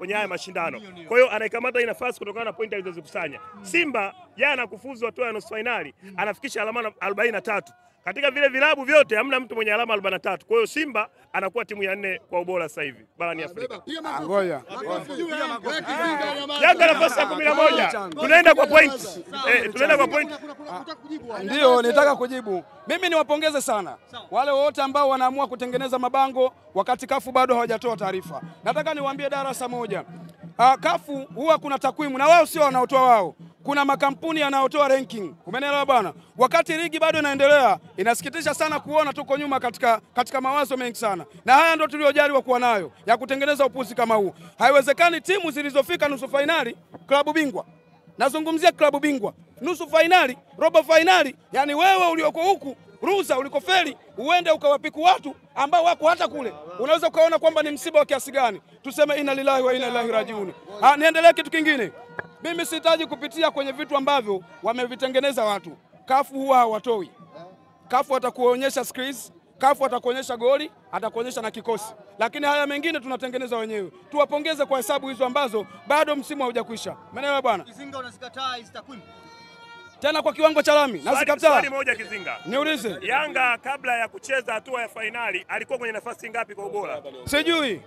kwenye haya mashindano. Kwa hiyo anaikamata hii nafasi kutokana na pointi alizozikusanya. Simba jana kufuzu hatua ya nusu finali anafikisha alama 43. Katika vile vilabu vyote hamna mtu mwenye alama 43. Kwa hiyo Simba anakuwa timu ya 4 kwa ubora sasa hivi barani Afrika. Ngoja. Yanga nafasi ya 11. Tunaenda kwa point. Tunaenda kwa point. Ndio nitaka kujibu. Mimi niwapongeze sana wale wote ambao wanaamua kutengeneza mabango wakati kafu bado hawajatoa taarifa. Nataka niwaambie darasa moja. Kafu huwa kuna takwimu na wao sio wanaotoa wao. Kuna makampuni yanayotoa ranking. Umeelewa bwana? Wakati ligi bado inaendelea, inasikitisha sana kuona tuko nyuma katika mawazo mengi sana. Na haya ndio tuliojaliwa kuwa nayo ya kutengeneza upuzi kama huu. Haiwezekani timu zilizofika nusu finali, klabu bingwa. Nazungumzia klabu bingwa. Nusu finali, robo finali, yani wewe ulioko huku, ruhusa ulikofeli, uende ukawapiku watu ambao wako hata kule. Unaweza ukaona kwamba ni msiba wa kiasi gani. Tuseme inna lillahi wa inna ilaihi rajiun. Niendelee kitu kingine. Mimi sihitaji kupitia kwenye vitu ambavyo wamevitengeneza watu. Kafu huwa hawatoi. Kafu atakuonyesha screens, Kafu atakuonyesha goli, atakuonyesha na kikosi. Lakini haya mengine tunatengeneza wenyewe. Tuwapongeze kwa hesabu hizo ambazo bado msimu haujakwisha. Umeelewa bwana? Kizinga unazikataa hizo takwimu. Tena kwa kiwango cha lami. Nazikataa. Swali moja Kizinga. Niulize. Yanga kabla ya kucheza hatua ya finali alikuwa kwenye nafasi ngapi kwa ubora? Sijui.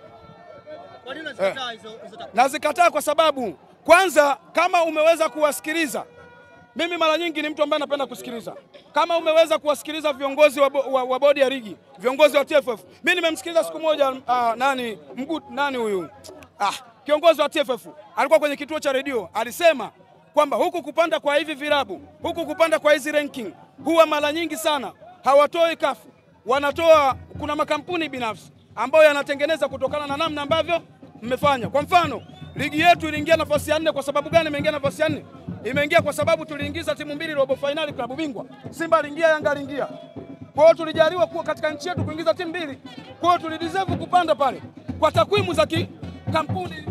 Kwa nini unazikataa hizo takwimu? Nazikataa kwa sababu kwanza kama umeweza kuwasikiliza, mimi mara nyingi ni mtu ambaye napenda kusikiliza. Kama umeweza kuwasikiliza viongozi wa bodi ya ligi, viongozi wa TFF. Mimi nimemsikiliza siku moja nani huyu? Kiongozi wa TFF alikuwa kwenye kituo cha redio, alisema kwamba huku kupanda kwa hivi vilabu, huku kupanda kwa hizi ranking, huwa mara nyingi sana hawatoi kafu. Wanatoa, kuna makampuni binafsi ambayo yanatengeneza kutokana na namna ambavyo mmefanya. Kwa mfano, ligi yetu iliingia nafasi ya 4 kwa sababu gani imeingia nafasi ya 4? Imeingia kwa sababu tuliingiza timu 2 robo finali klabu bingwa. Simba aliingia, Yanga aliingia. Kwa hiyo tulijaliwa kuwa katika nchi yetu kuingiza timu 2. Kwa hiyo tulideserve kupanda pale kwa takwimu za kampuni.